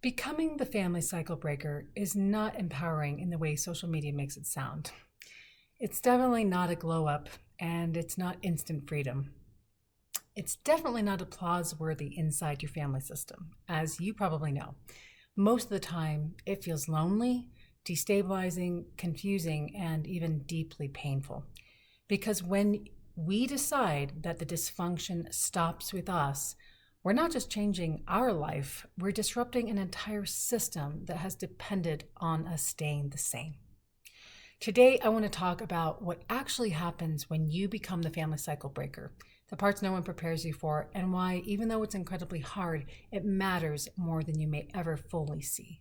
Becoming the family cycle breaker is not empowering in the way social media makes it sound. It's definitely not a glow up, and it's not instant freedom. It's definitely not applause-worthy inside your family system, as you probably know. Most of the time, it feels lonely, destabilizing, confusing, and even deeply painful. Because when we decide that the dysfunction stops with us, we're not just changing our life, we're disrupting an entire system that has depended on us staying the same. Today, I want to talk about what actually happens when you become the family cycle breaker, the parts no one prepares you for, and why, even though it's incredibly hard, it matters more than you may ever fully see.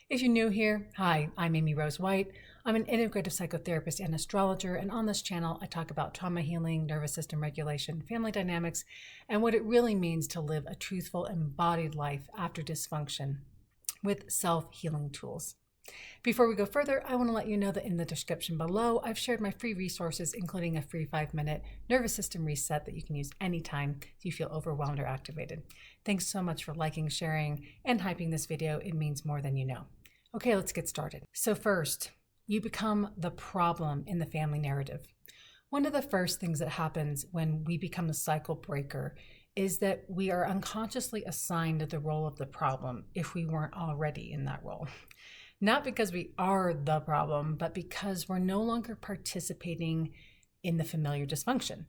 If you're new here, hi, I'm Amy Rose White. I'm an integrative psychotherapist and astrologer, and on this channel, I talk about trauma healing, nervous system regulation, family dynamics, and what it really means to live a truthful, embodied life after dysfunction with self-healing tools. Before we go further, I want to let you know that in the description below, I've shared my free resources, including a free 5-minute nervous system reset that you can use anytime you feel overwhelmed or activated. Thanks so much for liking, sharing, and hyping this video. It means more than you know. Okay, let's get started. So first, you become the problem in the family narrative. One of the first things that happens when we become the cycle breaker is that we are unconsciously assigned the role of the problem if we weren't already in that role. Not because we are the problem, but because we're no longer participating in the familiar dysfunction.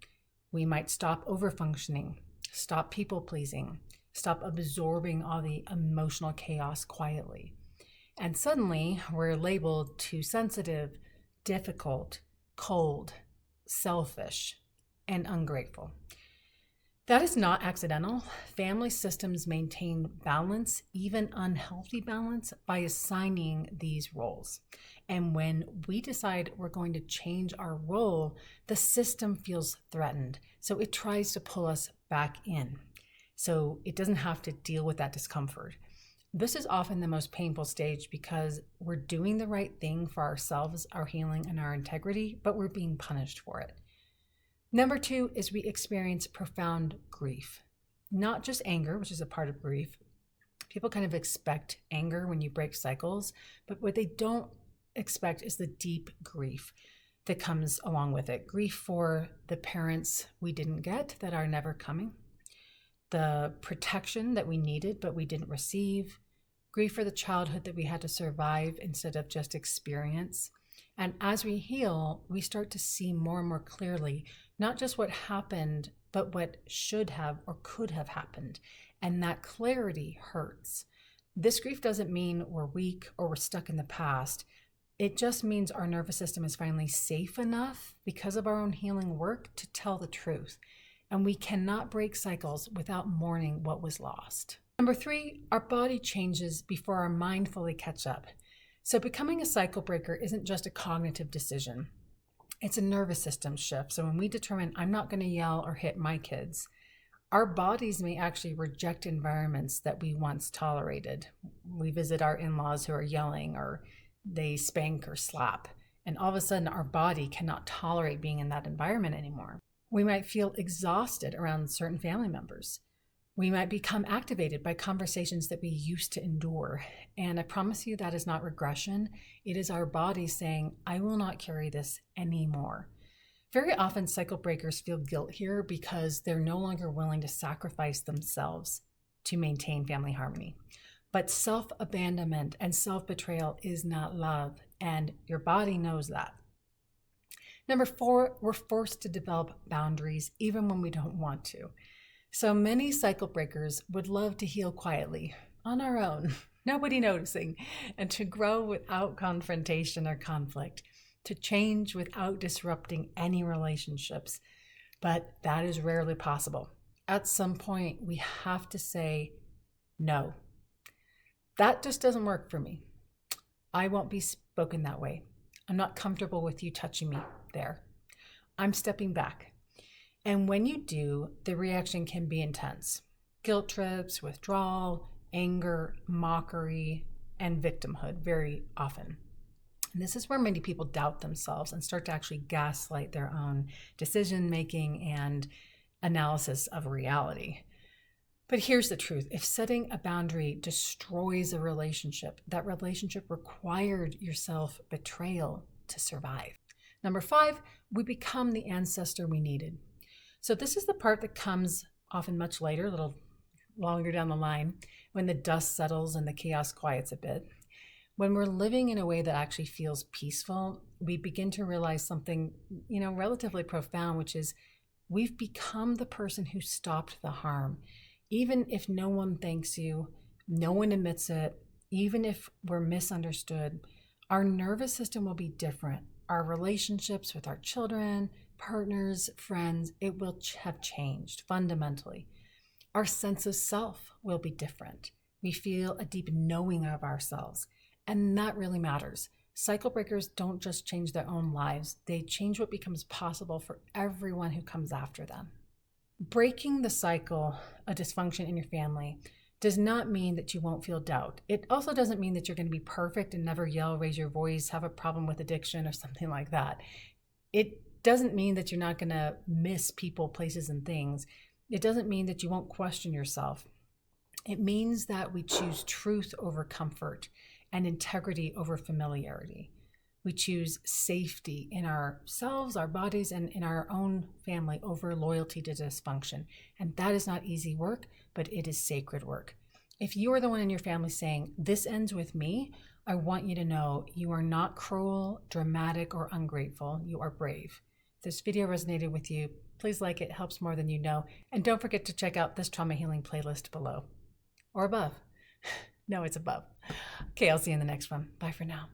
We might stop overfunctioning, stop people-pleasing, stop absorbing all the emotional chaos quietly. And suddenly, we're labeled too sensitive, difficult, cold, selfish, and ungrateful. That is not accidental. Family systems maintain balance, even unhealthy balance, by assigning these roles. And when we decide we're going to change our role, the system feels threatened. So it tries to pull us back in. So it doesn't have to deal with that discomfort. This is often the most painful stage because we're doing the right thing for ourselves, our healing, and our integrity, but we're being punished for it. Number 2 is we experience profound grief, not just anger, which is a part of grief. People kind of expect anger when you break cycles, but what they don't expect is the deep grief that comes along with it. Grief for the parents we didn't get that are never coming, the protection that we needed but we didn't receive, grief for the childhood that we had to survive instead of just experience. And as we heal, we start to see more and more clearly not just what happened, but what should have or could have happened. And that clarity hurts. This grief doesn't mean we're weak or we're stuck in the past. It just means our nervous system is finally safe enough because of our own healing work to tell the truth. And we cannot break cycles without mourning what was lost. Number 3, our body changes before our mind fully catch up. So becoming a cycle breaker isn't just a cognitive decision. It's a nervous system shift. So when we determine I'm not going to yell or hit my kids, our bodies may actually reject environments that we once tolerated. We visit our in-laws who are yelling or they spank or slap. And all of a sudden our body cannot tolerate being in that environment anymore. We might feel exhausted around certain family members. We might become activated by conversations that we used to endure. And I promise you that is not regression. It is our body saying, I will not carry this anymore. Very often cycle breakers feel guilt here because they're no longer willing to sacrifice themselves to maintain family harmony. But self-abandonment and self-betrayal is not love, and your body knows that. Number 4, we're forced to develop boundaries even when we don't want to. So many cycle breakers would love to heal quietly, on our own, nobody noticing, and to grow without confrontation or conflict, to change without disrupting any relationships. But that is rarely possible. At some point, we have to say no. That just doesn't work for me. I won't be spoken that way. I'm not comfortable with you touching me there. I'm stepping back. And when you do, the reaction can be intense. Guilt trips, withdrawal, anger, mockery, and victimhood very often. And this is where many people doubt themselves and start to actually gaslight their own decision-making and analysis of reality. But here's the truth. If setting a boundary destroys a relationship, that relationship required your self-betrayal to survive. Number 5, we become the ancestor we needed. So this is the part that comes often much later, a little longer down the line, when the dust settles and the chaos quiets a bit. When we're living in a way that actually feels peaceful, we begin to realize something, relatively profound, which is we've become the person who stopped the harm. Even if no one thanks you, no one admits it, even if we're misunderstood, our nervous system will be different. Our relationships with our children, partners, friends, it will have changed fundamentally. Our sense of self will be different. We feel a deep knowing of ourselves, and that really matters. Cycle breakers don't just change their own lives, they change what becomes possible for everyone who comes after them. Breaking the cycle of dysfunction in your family does not mean that you won't feel doubt. It also doesn't mean that you're going to be perfect and never yell, raise your voice, have a problem with addiction or something like that. It doesn't mean that you're not going to miss people, places, and things. It doesn't mean that you won't question yourself. It means that we choose truth over comfort and integrity over familiarity. We choose safety in ourselves, our bodies, and in our own family over loyalty to dysfunction. And that is not easy work, but it is sacred work. If you are the one in your family saying, this ends with me, I want you to know you are not cruel, dramatic, or ungrateful. You are brave. If this video resonated with you, please like it. It helps more than you know. And don't forget to check out this trauma healing playlist below or above. No, it's above. Okay, I'll see you in the next one. Bye for now.